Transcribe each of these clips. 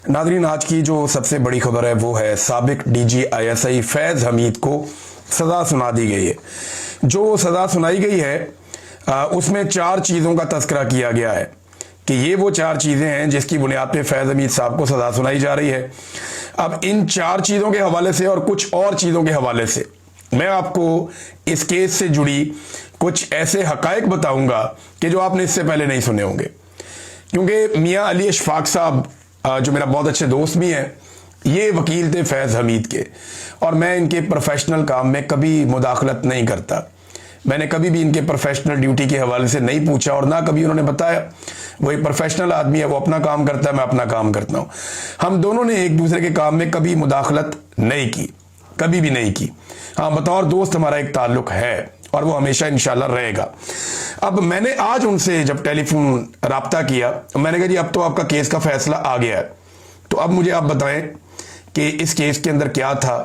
Nadreen, आज की जो सबसे बड़ी खबर है वो है साबिक डीजी आईएसआई फैज हमीद को सजा सुना दी गई है। जो सजा सुनाई गई है उसमें 4 चीज़ों का तस्करा किया गया है कि ये वो 4 चीज़ें हैं जिसकी बुनियाद पे फैज हमीद साहब को सजा सुनाई जा रही है। अब इन 4 चीज़ों के हवाले से और कुछ और चीज़ों के हवाले से मैं आपको इस केस से जुड़ी कुछ ऐसे हकायक बताऊंगा कि जो आपने इससे पहले नहीं सुने होंगे, क्योंकि मियाँ अली अशफाक साहब जो मेरा बहुत अच्छे दोस्त भी हैं, ये वकील थे फैज़ हमीद के, और मैं इनके प्रोफेशनल काम में कभी मुदाखलत नहीं करता। मैंने कभी भी इनके प्रोफेशनल ड्यूटी के हवाले से नहीं पूछा और ना कभी उन्होंने बताया। वो एक प्रोफेशनल आदमी है, वो अपना काम करता है, मैं अपना काम करता हूँ। हम दोनों ने एक दूसरे के काम में कभी मुदाखलत नहीं की, कभी भी नहीं की। हाँ, बतौर दोस्त हमारा एक ताल्लुक है और वो हमेशा इंशाल्लाह रहेगा। अब मैंने आज उनसे जब टेलीफोन राब्ता किया, मैंने कहा जी अब तो आपका केस का फैसला आ गया है, तो अब मुझे आप बताएं कि इस केस के अंदर क्या था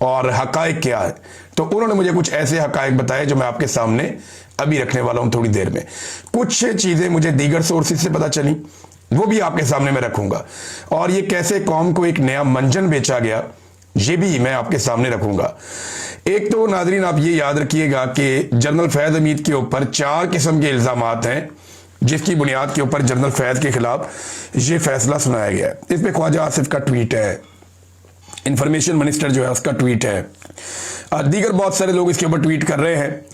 और हकायक क्या है। तो उन्होंने मुझे कुछ ऐसे हकायक बताए जो मैं आपके सामने अभी रखने वाला हूं थोड़ी देर में। कुछ चीजें मुझे दीगर सोर्सेज से पता चली, वो भी आपके सामने मैं रखूंगा, और ये कैसे कौम को एक नया मंजन बेचा गया ये भी मैं आपके सामने रखूंगा। एक तो नाजरीन आप ये याद रखिएगा कि जनरल फैज हमीद के ऊपर 4 किस्म के इल्जामात हैं जिसकी बुनियाद के ऊपर जनरल फैज के खिलाफ ये फैसला सुनाया गया है। इस पे ख्वाजा आसिफ का ट्वीट है, इंफॉर्मेशन मिनिस्टर जो है उसका ट्वीट है, दीगर बहुत सारे लोग इसके ऊपर ट्वीट कर रहे हैं।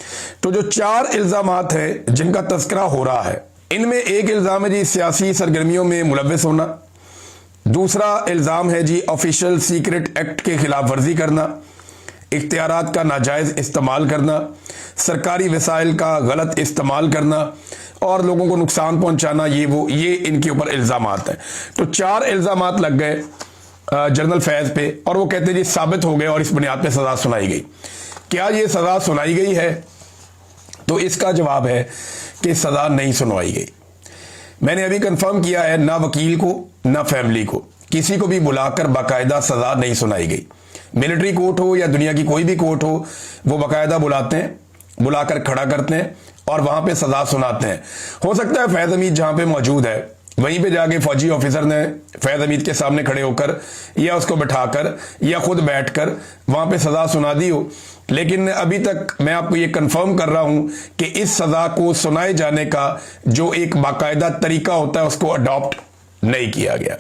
तो जो 4 इल्जामात हैं जिनका तस्करा हो रहा है, इनमें एक इल्जाम है जी सियासी सरगर्मियों में मुलव्वस होना, दूसरा इल्जाम है जी ऑफिशियल सीक्रेट एक्ट के खिलाफ वर्जी करना, इख्तियारात का नाजायज इस्तेमाल करना, सरकारी वसाइल का गलत इस्तेमाल करना और लोगों को नुकसान पहुंचाना। ये इनके ऊपर इल्जामात हैं। तो 4 इल्जामात लग गए जनरल फैज पे, और वो कहते हैं जी साबित हो गए और इस बुनियाद पे सजा सुनाई गई। क्या ये सजा सुनाई गई है? तो इसका जवाब है कि सजा नहीं सुनवाई गई। मैंने अभी कंफर्म किया है, ना वकील को ना फैमिली को किसी को भी बुलाकर बाकायदा सजा नहीं सुनाई गई। मिलिट्री कोर्ट हो या दुनिया की कोई भी कोर्ट हो, वो बाकायदा बुलाते हैं, बुलाकर खड़ा करते हैं और वहां पे सजा सुनाते हैं। हो सकता है फैज हमीद जहां पे मौजूद है वहीं पे जाके फौजी ऑफिसर ने फैज हमीद के सामने खड़े होकर या उसको बैठाकर या खुद बैठकर वहां पे सजा सुना दी हो, लेकिन अभी तक मैं आपको ये कंफर्म कर रहा हूं कि इस सजा को सुनाए जाने का जो एक बाकायदा तरीका होता है उसको अडॉप्ट नहीं किया गया।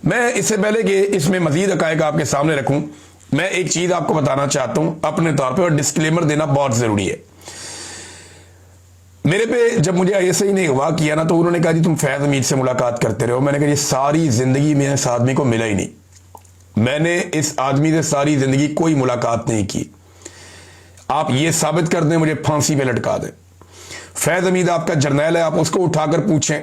मैं इससे पहले कि इसमें मजीद हकायक आपके सामने रखूं, मैं एक चीज आपको बताना चाहता हूं अपने तौर पे, और डिस्क्लेमर देना बहुत जरूरी है। मेरे पे जब मुझे आईएसआई ने अगवा किया ना, तो उन्होंने कहा जी तुम फैज हमीद से मुलाकात करते रहो। मैंने कहा जी सारी जिंदगी में इस आदमी को मिला ही नहीं, मैंने इस आदमी से सारी जिंदगी कोई मुलाकात नहीं की। आप ये साबित कर दें, मुझे फांसी पे लटका दें। फैज हमीद आपका जर्नैल है, आप उसको उठाकर पूछें,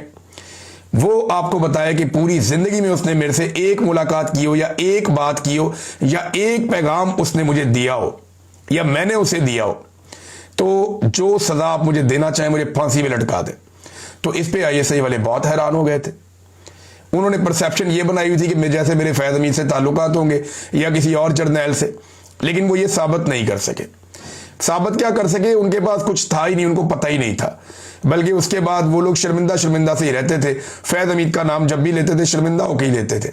वो आपको बताया कि पूरी जिंदगी में उसने मेरे से एक मुलाकात की हो या एक बात की हो या एक पैगाम उसने मुझे दिया हो या मैंने उसे दिया हो। तो जो सजा आप मुझे देना चाहें, मुझे फांसी में लटका दे। तो इस पे आईएसआई वाले बहुत हैरान हो गए थे। उन्होंने परसेप्शन ये बनाई हुई थी कि जैसे मेरे फैज हमीद से ताल्लुकात होंगे या किसी और जर्नैल से, लेकिन वो ये साबित नहीं कर सके। साबित क्या कर सके, उनके पास कुछ था ही नहीं, उनको पता ही नहीं था। बल्कि उसके बाद वो लोग शर्मिंदा से ही रहते थे। फैज हमीद का नाम जब भी लेते थे शर्मिंदा होकर ही लेते थे।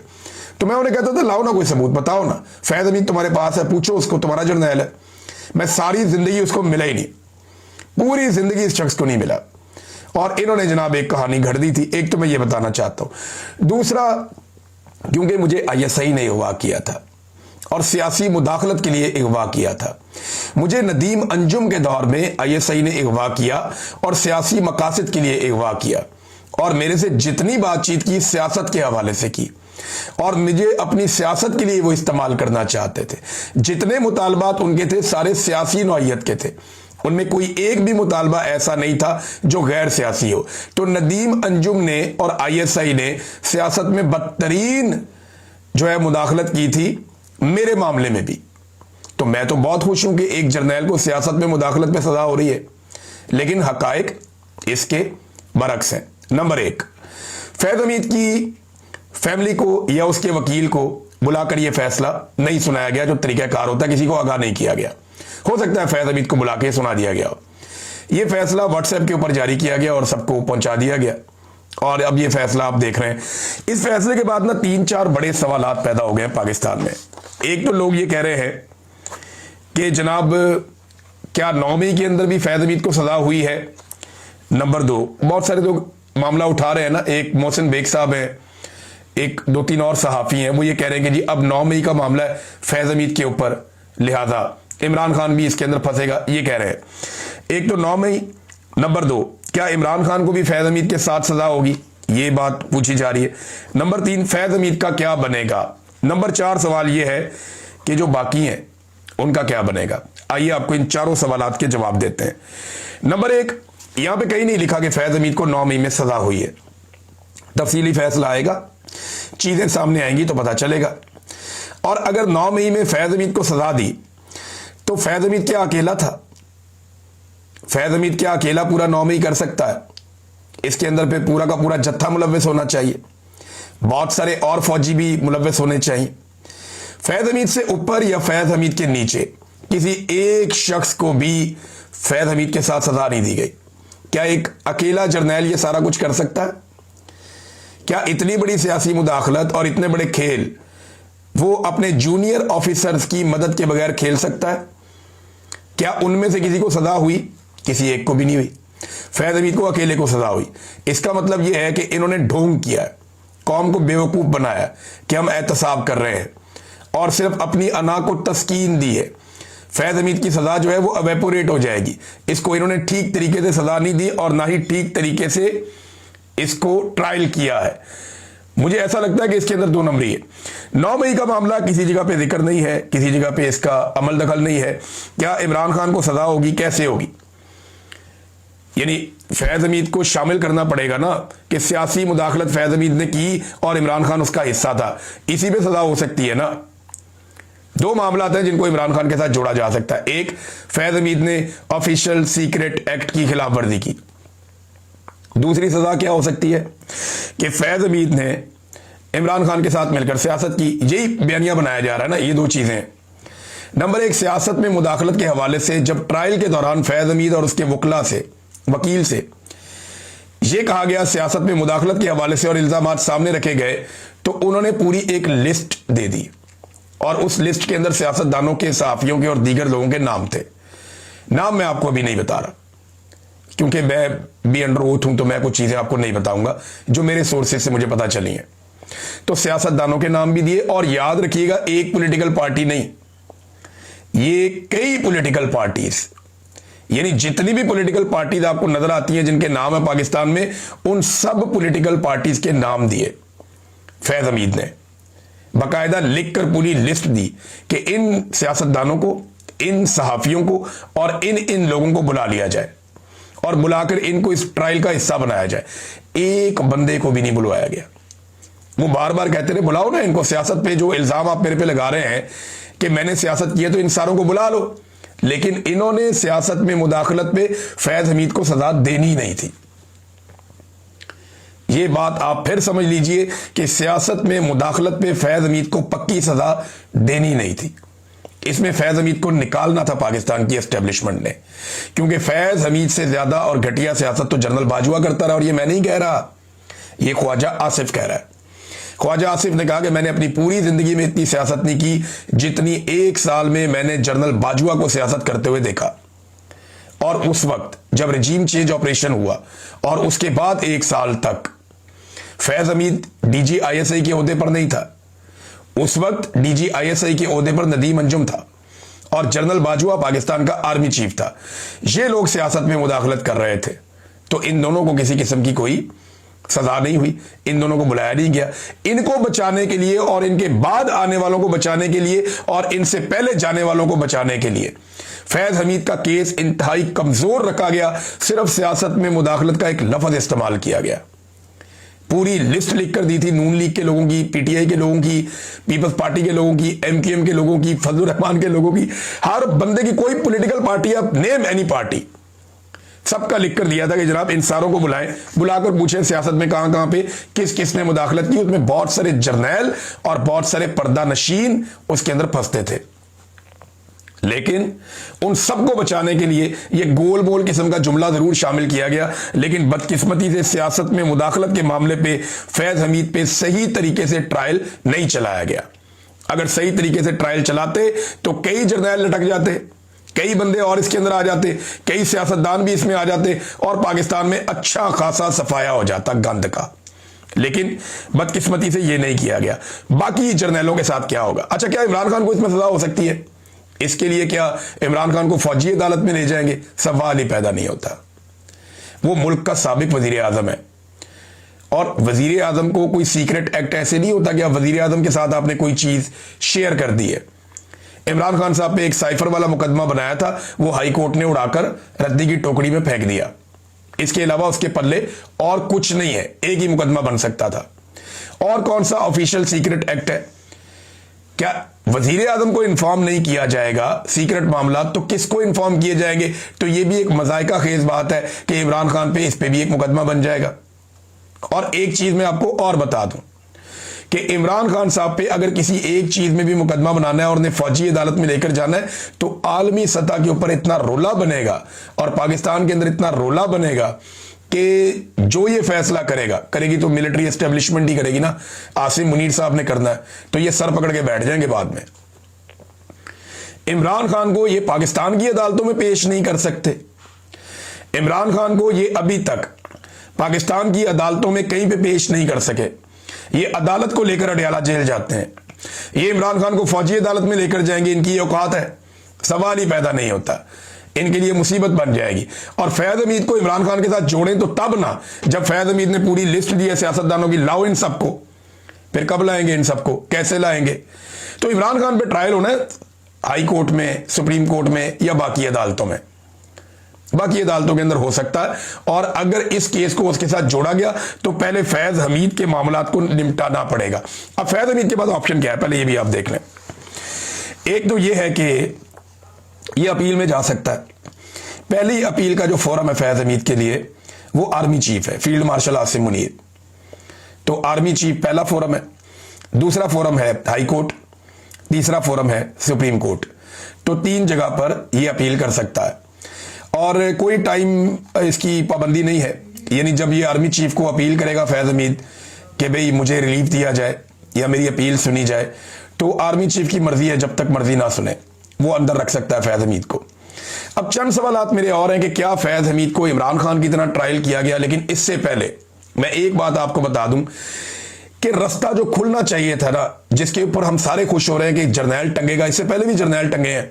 तो मैं उन्हें कहता था लाओ ना कोई सबूत, बताओ ना, फैज हमीद तुम्हारे पास है, पूछो उसको, तुम्हारा जर्नैल है। मैं सारी जिंदगी उसको मिला ही नहीं, पूरी जिंदगी इस शख्स को नहीं मिला। और इन्होंने जनाब एक कहानी घड़ दी थी। एक तो मैं ये बताना चाहता हूं, दूसरा क्योंकि मुझे आईएसआई ने अगवा किया था और सियासी मुदाखलत के लिए अगवा किया था। मुझे नदीम अंजुम के दौर में आईएसआई ने अगवा किया और सियासी मकासद के लिए अगवा किया, और मेरे से जितनी बातचीत की सियासत के हवाले से की, और मुझे अपनी सियासत के लिए वो इस्तेमाल करना चाहते थे। जितने मुतालबात उनके थे सारे सियासी नौइयत के थे, उनमें कोई एक भी मुतालबा ऐसा नहीं था जो गैर सियासी हो। तो नदीम अंजुम ने और आईएसआई ने सियासत में बदतरीन जो है मुदाखलत की थी, मेरे मामले में भी। तो मैं तो बहुत खुश हूं कि एक जर्नैल को सियासत में मुदाखलत पे सजा हो रही है, लेकिन हकायक इसके बरक्स हैं। नंबर 1, फैज हमीद की फैमिली को या उसके वकील को बुलाकर यह फैसला नहीं सुनाया गया जो तरीकाकार होता है, किसी को आगाह नहीं किया गया। हो सकता है फैज हमीद को बुला के सुना दिया गया हो। यह फैसला व्हाट्सएप के ऊपर जारी किया गया और सबको पहुंचा दिया गया। और अब ये फैसला आप देख रहे हैं। इस फैसले के बाद ना 3-4 बड़े सवालात पैदा हो गए हैं पाकिस्तान में। एक तो लोग ये कह रहे हैं कि जनाब क्या 9 मई के अंदर भी फैज़ हमीद को सजा हुई है। नंबर 2, बहुत सारे लोग मामला उठा रहे हैं ना, एक मोहसिन बेग साहब हैं, एक 2-3 और सहाफ़ी हैं, वो ये कह रहे हैं कि जी अब 9 मई का मामला है फैज़ हमीद के ऊपर, लिहाजा इमरान खान भी इसके अंदर फंसेगा, ये कह रहे हैं। एक तो 9 मई, नंबर 2 क्या इमरान खान को भी फैज़ हमीद के साथ सजा होगी, ये बात पूछी जा रही है। नंबर 3 फैज़ हमीद का क्या बनेगा। नंबर 4 सवाल ये है कि जो बाकी हैं उनका क्या बनेगा। आइए आपको इन चारों सवालात के जवाब देते हैं। नंबर 1, यहां पे कहीं नहीं लिखा कि फैज़ हमीद को 9 मई में सजा हुई है। तफसीली फैसला आएगा, चीजें सामने आएंगी तो पता चलेगा। और अगर 9 मई में फैज़ हमीद को सजा दी तो फैज़ हमीद क्या अकेला था? फैज़ हमीद क्या अकेला पूरा 9 मई कर सकता है? इसके अंदर पे पूरा का पूरा जत्था मुलव्वस होना चाहिए, बहुत सारे और फौजी भी मुलव्वस होने चाहिए। फैज़ हमीद से ऊपर या फैज़ हमीद के नीचे किसी एक शख्स को भी फैज़ हमीद के साथ सजा नहीं दी गई। क्या एक अकेला जर्नैल ये सारा कुछ कर सकता है? क्या इतनी बड़ी सियासी मुदाखलत और इतने बड़े खेल वो अपने जूनियर ऑफिसर्स की मदद के बगैर खेल सकता है? क्या उनमें से किसी को सजा हुई? किसी एक को भी नहीं हुई। फैज़ हमीद को अकेले को सजा हुई। इसका मतलब यह है कि इन्होंने ढोंग किया है, कौम को बेवकूफ बनाया कि हम एहतसाब कर रहे हैं और सिर्फ अपनी अना को तस्कीन दी है। फैज़ हमीद की सजा जो है वो अवेपोरेट हो जाएगी। इसको इन्होंने ठीक तरीके से सजा नहीं दी और ना ही ठीक तरीके से इसको ट्रायल किया है। मुझे ऐसा लगता है कि इसके अंदर 2 नंबरी है। 9 मई का मामला किसी जगह पे जिक्र नहीं है, किसी जगह पे इसका अमल दखल नहीं है। क्या इमरान खान को सजा होगी? कैसे होगी? यानी फैज़ हमीद को शामिल करना पड़ेगा ना कि सियासी मुदाखलत फैज़ हमीद ने की और इमरान खान उसका हिस्सा था, इसी पे सजा हो सकती है ना। 2 मामला हैं जिनको इमरान खान के साथ जोड़ा जा सकता है। एक, फैज़ हमीद ने ऑफिशियल सीक्रेट एक्ट की खिलाफ वर्जी की। दूसरी सजा क्या हो सकती है कि फैज़ हमीद ने इमरान खान के साथ मिलकर सियासत की। यही बयानिया बनाया जा रहा है ना, ये 2 चीजें। नंबर 1, सियासत में मुदाखलत के हवाले से जब ट्रायल के दौरान फैज़ हमीद और उसके वकील से यह कहा गया सियासत में मुदाखलत के हवाले से और इल्जामात सामने रखे गए, तो उन्होंने पूरी एक लिस्ट दे दी और उस लिस्ट के अंदर सियासतदानों के, सहाफियों के और दीगर लोगों के नाम थे। नाम मैं आपको अभी नहीं बता रहा क्योंकि मैं भी अंडर ओथ हूं, तो मैं कुछ चीजें आपको नहीं बताऊंगा जो मेरे सोर्सेज से मुझे पता चली हैं। तो सियासतदानों के नाम भी दिए और याद रखिएगा एक पॉलिटिकल पार्टी नहीं, ये कई पॉलिटिकल पार्टीज, यानी जितनी भी पॉलिटिकल पार्टीज आपको नजर आती हैं जिनके नाम है पाकिस्तान में, उन सब पॉलिटिकल पार्टीज के नाम दिए फैज़ हमीद ने। बाकायदा लिखकर पूरी लिस्ट दी कि इन सियासतदानों को, इन सहाफियों को और इन लोगों को बुला लिया जाए और बुलाकर इनको इस ट्रायल का हिस्सा बनाया जाए। एक बंदे को भी नहीं बुलवाया गया। वो बार बार कहते रहे बुलाओ ना इनको, सियासत पे जो इल्जाम आप मेरे पे लगा रहे हैं कि मैंने सियासत की है तो इन सारों को बुला लो, लेकिन इन्होंने सियासत में मुदाखलत पे फैज़ हमीद को सजा देनी नहीं थी। ये बात आप फिर समझ लीजिए कि सियासत में मुदाखलत पे फैज़ हमीद को पक्की सजा देनी नहीं थी। इसमें फैज़ हमीद को निकालना था पाकिस्तान की एस्टेब्लिशमेंट ने, क्योंकि फैज़ हमीद से ज्यादा और घटिया सियासत तो जनरल बाजवा करता रहा। और ये मैं नहीं कह रहा, ये ख्वाजा आसिफ कह रहा है। ख्वाजा आसिफ ने कहा कि मैंने अपनी पूरी जिंदगी में इतनी सियासत नहीं की जितनी 1 साल में मैंने जनरल बाजवा को सियासत करते हुए देखा। और उस वक्त जब रजीम चेंज ऑपरेशन हुआ और उसके बाद 1 साल तक फैज़ हमीद डीजी ISI के ओहदे पर नहीं था। उस वक्त डीजी ISI के ओहदे पर नदीम अंजुम था और जनरल बाजवा पाकिस्तान का आर्मी चीफ था। ये लोग सियासत में मुदाखलत कर रहे थे, तो इन दोनों को किसी किस्म की कोई सजा नहीं हुई, इन दोनों को बुलाया नहीं गया। इनको बचाने के लिए और इनके बाद आने वालों को बचाने के लिए और इनसे पहले जाने वालों को बचाने के लिए फैज़ हमीद का केस इंतहाई कमजोर रखा गया। सिर्फ सियासत में मुदाखलत का एक लफ्ज इस्तेमाल किया गया। पूरी लिस्ट लिख कर दी थी नून लीग के लोगों की, PTI के लोगों की, पीपल्स पार्टी के लोगों की, MQM के लोगों की, फजलुर रहमान के लोगों की, हर बंदे की कोई पॉलिटिकल पार्टी, आप नेम एनी पार्टी, सबका लिख कर दिया था कि जनाब इन सारों को बुलाएं, बुलाकर पूछें सियासत में कहां कहां पे किस किस ने मुदाखलत की। उसमें बहुत सारे जर्नैल और बहुत सारे पर्दा नशीन उसके अंदर फंसते थे। लेकिन उन सबको बचाने के लिए यह गोल मोल किस्म का जुमला जरूर शामिल किया गया, लेकिन बदकिस्मती से सियासत में मुदाखलत के मामले पे फैज हमीद पे सही तरीके से ट्रायल नहीं चलाया गया। अगर सही तरीके से ट्रायल चलाते तो कई जर्नैल लटक जाते, कई बंदे और इसके अंदर आ जाते, कई सियासतदान भी इसमें आ जाते और पाकिस्तान में अच्छा खासा सफाया हो जाता गंद का। लेकिन बदकिस्मती से यह नहीं किया गया। बाकी जर्नैलों के साथ क्या होगा? अच्छा, क्या इमरान खान को इसमें सजा हो सकती है? इसके लिए क्या इमरान खान को फौजी अदालत में ले जाएंगे? सवाल ही पैदा नहीं होता। वो मुल्क का साबिक वजीर आजम है और वजीर आजम को कोई सीक्रेट एक्ट ऐसे नहीं होता कि आप वजीर आजम के साथ आपने कोई चीज शेयर कर दी है। इमरान खान साहब पे एक साइफर वाला मुकदमा बनाया था, वो हाई कोर्ट ने उड़ाकर रद्दी की टोकरी में फेंक दिया। इसके अलावा उसके पल्ले और कुछ नहीं है, एक ही मुकदमा बन सकता था। और कौन सा ऑफिशियल सीक्रेट एक्ट है? क्या वजीर आजम को इन्फॉर्म नहीं किया जाएगा सीक्रेट मामला, तो किसको इन्फॉर्म किए जाएंगे? तो यह भी एक मजायका खेज बात है कि इमरान खान पे इस पे भी एक मुकदमा बन जाएगा। और एक चीज मैं आपको और बता दूं कि इमरान खान साहब पे अगर किसी एक चीज में भी मुकदमा बनाना है और उन्हें फौजी अदालत में लेकर जाना है तो आलमी सतह के ऊपर इतना रोला बनेगा और पाकिस्तान के अंदर इतना रोला बनेगा कि जो ये फैसला करेगी तो मिलिट्री एस्टेब्लिशमेंट ही करेगी ना। आसिम मुनीर साहब ने करना है तो ये सर पकड़ के बैठ जाएंगे बाद में। इमरान खान को ये पाकिस्तान की अदालतों में पेश नहीं कर सकते। इमरान खान को ये अभी तक पाकिस्तान की अदालतों में कहीं पे पेश नहीं कर सके। ये अदालत को लेकर अडयाला जेल जाते हैं। ये इमरान खान को फौजी अदालत में लेकर जाएंगे, इनकी ये औकात है? सवाल ही पैदा नहीं होता। इनके लिए मुसीबत बन जाएगी। और फैज हमीद को इमरान खान के साथ जोड़ें तो तब ना, जब फैज हमीद ने पूरी लिस्ट दी है सियासतदानों की, लाओ इन सबको। फिर कब लाएंगे इन सबको? कैसे लाएंगे? तो इमरान खान पे ट्रायल होना है हाई कोर्ट में, सुप्रीम कोर्ट में या बाकी अदालतों में। बाकी अदालतों के अंदर हो सकता है। और अगर इस केस को उसके साथ जोड़ा गया तो पहले फैज हमीद के मामलात को निपटाना पड़ेगा। अब फैज हमीद के पास ऑप्शन क्या है, पहले ये भी आप देख लें। एक तो ये है कि ये अपील में जा सकता है। पहली अपील का जो फोरम है फैज हमीद के लिए वो आर्मी चीफ है, फील्ड मार्शल आसिम मुनीर। तो आर्मी चीफ पहला फोरम है। दूसरा फोरम है हाई कोर्ट, तीसरा फोरम है सुप्रीम कोर्ट। तो 3 जगह पर यह अपील कर सकता है और कोई टाइम इसकी पाबंदी नहीं है। यानी जब ये आर्मी चीफ को अपील करेगा फैज हमीद कि भाई मुझे रिलीफ दिया जाए या मेरी अपील सुनी जाए, तो आर्मी चीफ की मर्जी है, जब तक मर्जी ना सुने वो अंदर रख सकता है फैज हमीद को। अब चंद सवालात मेरे और हैं कि क्या फैज हमीद को इमरान खान की तरह ट्रायल किया गया? लेकिन इससे पहले मैं एक बात आपको बता दूं कि रास्ता जो खुलना चाहिए था ना, जिसके ऊपर हम सारे खुश हो रहे हैं कि जर्नैल टंगेगा, इससे पहले भी जर्नैल टंगे हैं,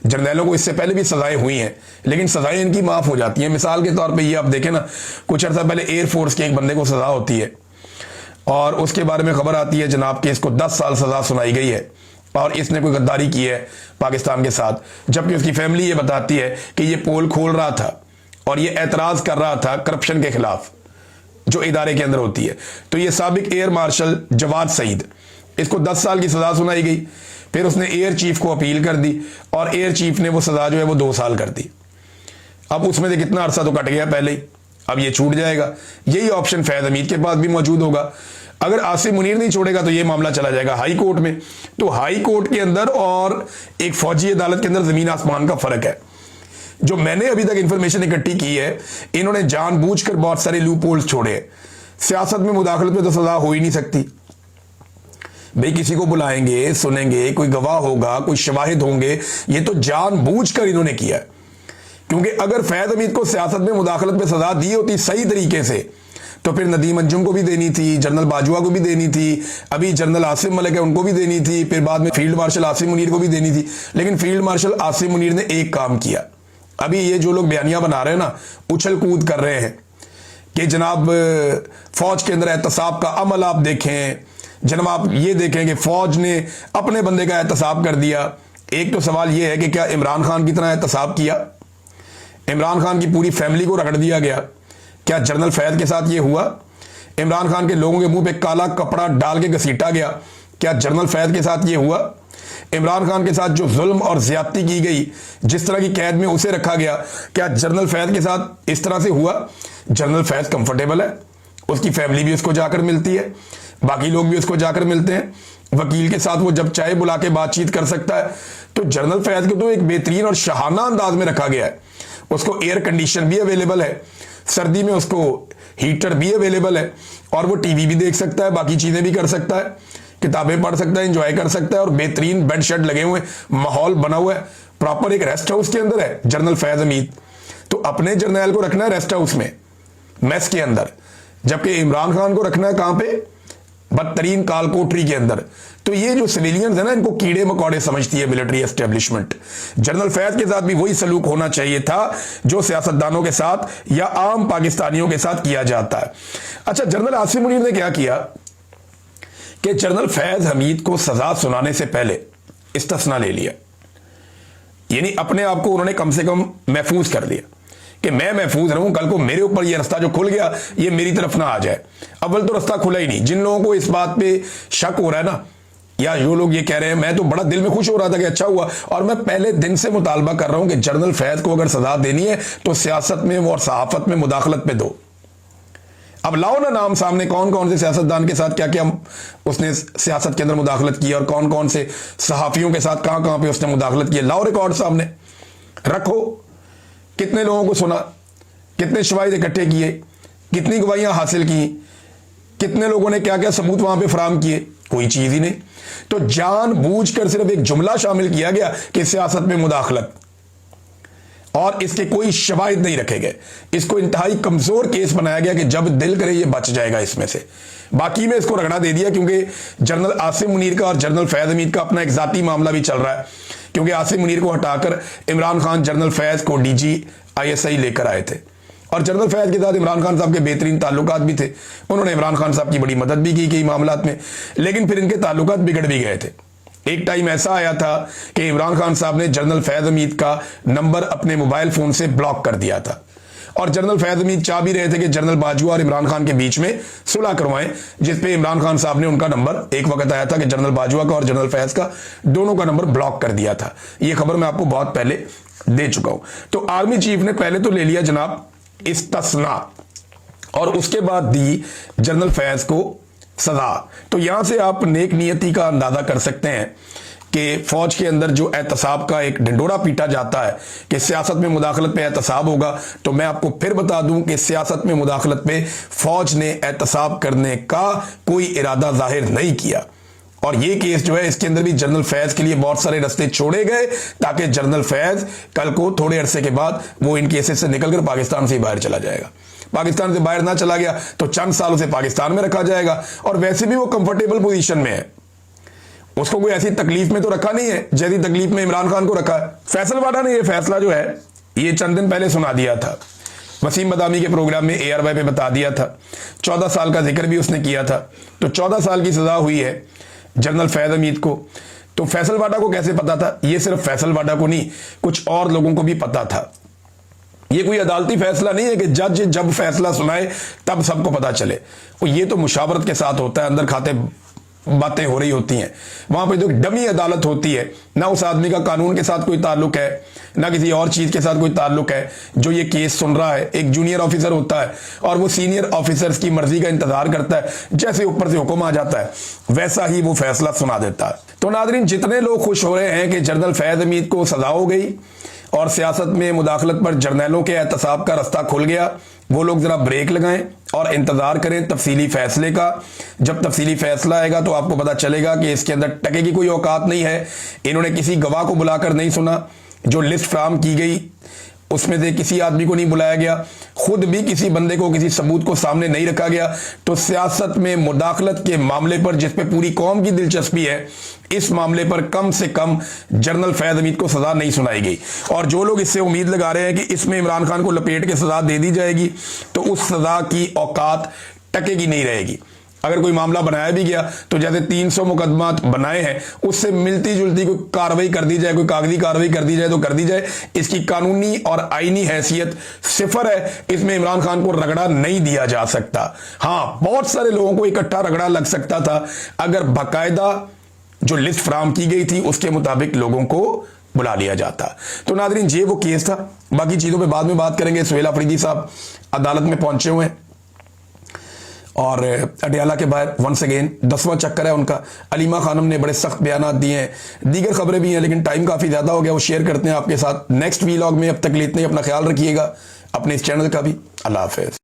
जर्नैलों को इससे पहले भी सजाएं हुई हैं, लेकिन सजाएं इनकी माफ हो जाती हैं। मिसाल के तौर पे ये आप देखें ना, कुछ अर्सा पहले एयरफोर्स के एक बंदे को सजा होती है और उसके बारे में खबर आती है जनाब कि इसको 10 साल सजा सुनाई गई है और इसने कोई गद्दारी की है पाकिस्तान के साथ, जबकि उसकी फैमिली ये बताती है कि ये पोल खोल रहा था और ये एतराज कर रहा था करप्शन के खिलाफ जो इदारे के अंदर होती है। तो ये साबिक एयर मार्शल जवाद सईद, इसको 10 साल की सजा सुनाई गई, फिर उसने एयर चीफ को अपील कर दी और एयर चीफ ने वो सजा जो है वो 2 साल कर दी। अब उसमें से कितना अरसा तो कट गया पहले ही, अब ये छूट जाएगा। यही ऑप्शन फैज हमीद के पास भी मौजूद होगा। अगर आसिम मुनीर नहीं छोड़ेगा तो ये मामला चला जाएगा हाई कोर्ट में। तो हाई कोर्ट के अंदर और एक फौजी अदालत के अंदर जमीन आसमान का फर्क है। जो मैंने अभी तक इंफॉर्मेशन इकट्ठी की है, इन्होंने जानबूझकर बहुत सारे लूप होल्स छोड़े। सियासत में मुदाखलत में तो सजा हो ही नहीं सकती भाई, किसी को बुलाएंगे, सुनेंगे, कोई गवाह होगा, कोई शवाहिद होंगे, ये तो जानबूझकर इन्होंने किया है। क्योंकि अगर फैज हमीद को सियासत में मुदाखलत में सजा दी होती सही तरीके से तो फिर नदीम अंजुम को भी देनी थी, जनरल बाजवा को भी देनी थी, अभी जनरल आसिम मलिक है उनको भी देनी थी, फिर बाद में फील्ड मार्शल आसिम मुनीर को भी देनी थी। लेकिन फील्ड मार्शल आसिम मुनीर ने एक काम किया। अभी ये जो लोग बयानियां बना रहे हैं ना, उछल कूद कर रहे हैं कि जनाब फौज के अंदर एहतसाब का अमल आप देखें, जनाब आप ये देखें कि फौज ने अपने बंदे का एहतसाब कर दिया। एक तो सवाल ये है कि क्या इमरान खान की तरह एहतसाब किया? इमरान खान की पूरी फैमिली को रगड़ दिया गया? क्या जनरल फैज के साथ ये हुआ? इमरान खान के लोगों के मुंह पे काला कपड़ा डाल के घसीटा गया? क्या जनरल फैज के साथ ये हुआ? इमरान खान के साथ जो जुल्म और ज्यादती की गई, जिस तरह की कैद में उसे रखा गया, क्या जनरल फैज के साथ इस तरह से हुआ? जनरल फैज कंफर्टेबल है, उसकी फैमिली भी उसको जाकर मिलती है, बाकी लोग भी उसको जाकर मिलते हैं, वकील के साथ वो जब चाहे बुला के बातचीत कर सकता है। तो जनरल फैज को तो एक बेहतरीन और शाहाना अंदाज में रखा गया है। उसको एयर कंडीशन भी अवेलेबल है, सर्दी में उसको हीटर भी अवेलेबल है, और वो टीवी भी देख सकता है, बाकी चीजें भी कर सकता है, किताबें पढ़ सकता है, एंजॉय कर सकता है, और बेहतरीन बेड शेड लगे हुए, माहौल बना हुआ है, प्रॉपर एक रेस्ट हाउस के अंदर है जनरल फैज हमीद। तो अपने जर्नैल को रखना है रेस्ट हाउस में, मेस के अंदर, जबकि इमरान खान को रखना है कहां पे? बदतरीन काल कोठरी के अंदर। तो ये जो सिविलियंस है ना, इनको कीड़े मकोड़े समझती है मिलिट्री एस्टेब्लिशमेंट। जनरल फैज के साथ भी वही सलूक होना चाहिए था जो सियासतदानों के साथ या आम पाकिस्तानियों के साथ किया जाता है। अच्छा, जनरल आसिफ मुनीर ने क्या किया कि जनरल फैज हमीद को सजा सुनाने से पहले इस्तिस्ना ले लिया, यानी अपने आप को उन्होंने कम से कम महफूज कर दिया कि मैं महफूज रहूं, कल को मेरे ऊपर ये रास्ता जो खुल गया ये मेरी तरफ ना आ जाए। अव्वल तो रास्ता खुला ही नहीं। जिन लोगों को इस बात पे शक हो रहा है ना, या जो लोग ये कह रहे हैं, मैं तो बड़ा दिल में खुश हो रहा था कि अच्छा हुआ, और मैं पहले दिन से मुतालबा कर रहा हूं कि जनरल फैज को अगर सजा देनी है तो सियासत में और सहाफत में मुदाखलत पे दो। अब लाओ ना नाम सामने, कौन कौन से सियासतदान के साथ क्या क्या उसने सियासत के अंदर मुदाखलत की, और कौन कौन से सहाफियों के साथ कहां कहां पे उसने मुदाखलत की। लाओ रिकॉर्ड सामने रखो, कितने लोगों को सुना, कितने शवाहिद इकट्ठे किए, कितनी गवाहियां हासिल की, कितने लोगों ने क्या क्या सबूत वहां पे फराम किए, कोई चीज ही नहीं। तो जानबूझकर सिर्फ एक जुमला शामिल किया गया कि सियासत में मुदाखलत, और इसके कोई शवाहिद नहीं रखे गए। इसको इंतहाई कमजोर केस बनाया गया कि जब दिल करे ये बच जाएगा इसमें से। बाकी में इसको रगड़ा दे दिया क्योंकि जनरल आसिफ मुनीर का और जनरल फैज हमीद का अपना एक जाती मामला भी चल रहा है, क्योंकि आसिफ मुनीर को हटाकर इमरान खान जनरल फैज को DGISI लेकर आए थे, और जनरल फैज के साथ इमरान खान साहब के बेहतरीन ताल्लुकात भी थे। उन्होंने इमरान खान साहब की बड़ी मदद भी की कई मामलात में, लेकिन फिर इनके ताल्लुकात बिगड़ भी गए थे। एक टाइम ऐसा आया था कि इमरान खान साहब ने जनरल फैज हमीद का नंबर अपने मोबाइल फोन से ब्लॉक कर दिया था, और जनरल फैज हमीद चाह भी रहे थे कि जनरल बाजवा और इमरान खान के बीच में सुलह करवाएं, जिसपे इमरान खान साहब ने उनका नंबर, एक वक्त आया था कि जनरल बाजवा का और जनरल फैज का दोनों का नंबर ब्लॉक कर दिया था। यह खबर मैं आपको बहुत पहले दे चुका हूं। तो आर्मी चीफ ने पहले तो ले लिया जनाब इस्तिस्ना, और उसके बाद दी जनरल फैज को सजा। तो यहां से आप नेक नियति का अंदाजा कर सकते हैं कि फौज के अंदर जो एहतसाब का एक ढिंडोरा पीटा जाता है कि सियासत में मुदाखलत पे एहतसाब होगा, तो मैं आपको फिर बता दूं कि सियासत में मुदाखलत पे फौज ने एहतसाब करने का कोई इरादा जाहिर नहीं किया। और ये केस जो है, इसके अंदर भी जनरल फैज के लिए बहुत सारे रास्ते छोड़े गए ताकि जनरल फैज कल को थोड़े अरसे के बाद वो इन केसेस से निकलकर पाकिस्तान से बाहर चला जाएगा। पाकिस्तान से बाहर ना चला गया तो चंद सालों से पाकिस्तान में रखा जाएगा, और वैसे भी वो कंफर्टेबल पोजीशन में है, उसको कोई ऐसी तकलीफ में तो रखा नहीं है जैसी तकलीफ में इमरान खान को रखा है। फैसल वाडा ने यह फैसला जो है ये चंद दिन पहले सुना दिया था, वसीम बदामी के प्रोग्राम में ARY पे बता दिया था। 14 साल का जिक्र भी उसने किया था। तो 14 साल की सजा हुई है जनरल फैज हमीद को। तो फैसल वाडा को कैसे पता था? ये सिर्फ फैसल वाडा को नहीं, कुछ और लोगों को भी पता था। ये कोई अदालती फैसला नहीं है कि जज जब फैसला सुनाए तब सबको पता चले। और ये तो मुशावरत के साथ होता है, अंदर खाते बातें हो रही होती हैं। वहां पे जो डमी अदालत होती है, ना उस आदमी का कानून के साथ कोई ताल्लुक है, ना किसी और चीज के साथ कोई ताल्लुक है। जो ये केस सुन रहा है एक जूनियर ऑफिसर होता है, और वो सीनियर ऑफिसर्स की मर्जी का इंतजार करता है, जैसे ऊपर से हुक्म आ जाता है वैसा ही वो फैसला सुना देता है। तो नादरीन, जितने लोग खुश हो रहे हैं कि जनरल फैज हमीद को सजा हो गई और सियासत में मुदाखलत पर जर्नैलों के एहतसाब का रास्ता खुल गया, वो लोग जरा ब्रेक लगाएं और इंतजार करें तफसीली फैसले का। जब तफसीली फैसला आएगा तो आपको पता चलेगा कि इसके अंदर टके की कोई औकात नहीं है। इन्होंने किसी गवाह को बुलाकर नहीं सुना, जो लिस्ट फ्राहम की गई उसमें से किसी आदमी को नहीं बुलाया गया, खुद भी किसी बंदे को, किसी सबूत को सामने नहीं रखा गया। तो सियासत में मुदाखलत के मामले पर, जिस पे पूरी कौम की दिलचस्पी है, इस मामले पर कम से कम जनरल फैज हमीद को सजा नहीं सुनाई गई। और जो लोग इससे उम्मीद लगा रहे हैं कि इसमें इमरान खान को लपेट के सजा दे दी जाएगी, तो उस सजा की औकात टके की नहीं रहेगी। अगर कोई मामला बनाया भी गया तो जैसे 300 मुकदमा बनाए हैं, उससे मिलती जुलती कोई कार्रवाई कर दी जाए, कोई कागजी कार्रवाई कर दी जाए तो कर दी जाए। इसकी कानूनी और आईनी हैसियत सिफर है, इसमें इमरान खान को रगड़ा नहीं दिया जा सकता। हाँ, बहुत सारे लोगों को इकट्ठा रगड़ा लग सकता था अगर बाकायदा जो लिस्ट फ्राहम की गई थी उसके मुताबिक लोगों को बुला लिया जाता। तो नादरीन, ये वो केस था। बाकी चीजों पे बाद में बात करेंगे। सुहेल अफरीदी साहब अदालत में पहुंचे हुए हैं और अडयाला के बाहर वंस अगेन 10वां चक्कर है उनका। अलीमा खानम ने बड़े सख्त बयान दिए हैं, दीगर खबरें भी हैं, लेकिन टाइम काफ़ी ज़्यादा हो गया, वो शेयर करते हैं आपके साथ नेक्स्ट वीलॉग में। अब तक के लिए इतना ही, अपना ख्याल रखिएगा, अपने इस चैनल का भी। अल्लाह हाफिज़।